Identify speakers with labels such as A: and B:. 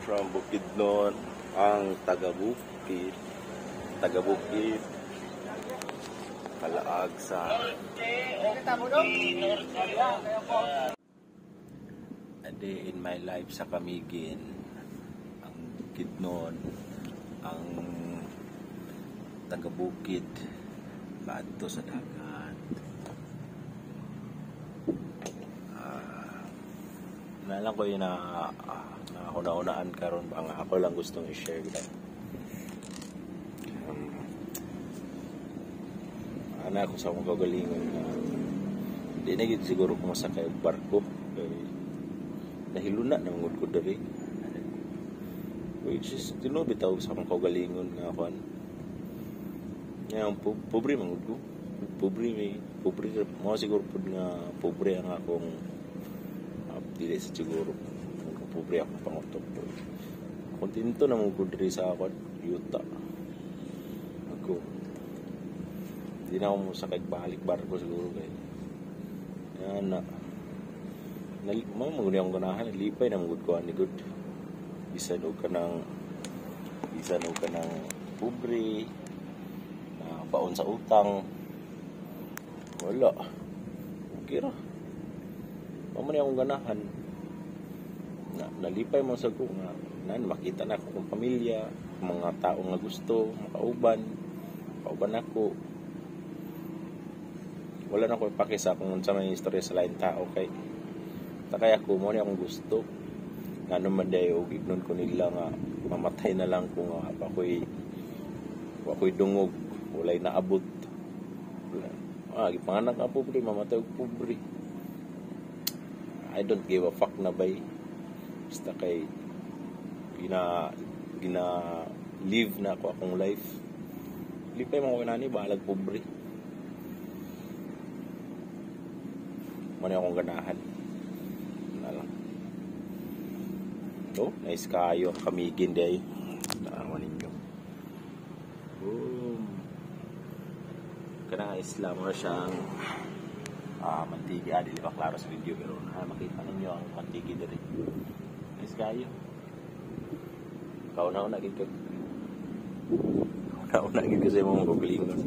A: from Bukidnon, ang taga-Bukid, kalaag sa a day in my life sa Camiguin, ang Bukidnon, ang taga-Bukid, bato sa dagat. Nalang ko yun na una-unaan karon ba nga ako lang gustong i-share lang. Ana ako sa akong kagalingon na di na gid siguro kung masakay og barko kay nahiluna na mangud ko diri, which is dino bitaw sa akong kagalingon nga kon yang pobre mangud ko, pobre mo siguro pud nga pobre ang akong dili sa siguro kung pobre ako pangutok po. Kontento na mong kudri sa ako yuta ako di na ako sakay balik barko siguro kay yan na maguni akong ganahan lipay na magud ko ani good bisan og kanang pobre na baon sa utang wala okay ra. Mamani akong ganahan na nalipay mo sa ko nga makita na ako kong pamilya, mga tao nga gusto makauban ako, wala na ko ipakisa kung sa may istorya sa lain tao kay takay ako mo akong gusto nga naman dayo ignon ko nila nga mamatay na lang kung ako'y dungog walay naabot gipanganak ka pobre mamatay og pobre. I don't give a fuck na bay. Basta kay gina live na ako akong life. Lipay mo ko nani balag pobre. Mani akong ganahan. Na lang. Oh, nice kayo ang Camiguin day. Tama ninyo. Boom. Kana Islam ra siyang mantigi dili ba klaro sa video pero makita ninyo ang mantigi diri. Nice kayo. Kauna-una gid ko sa imong gugulingon.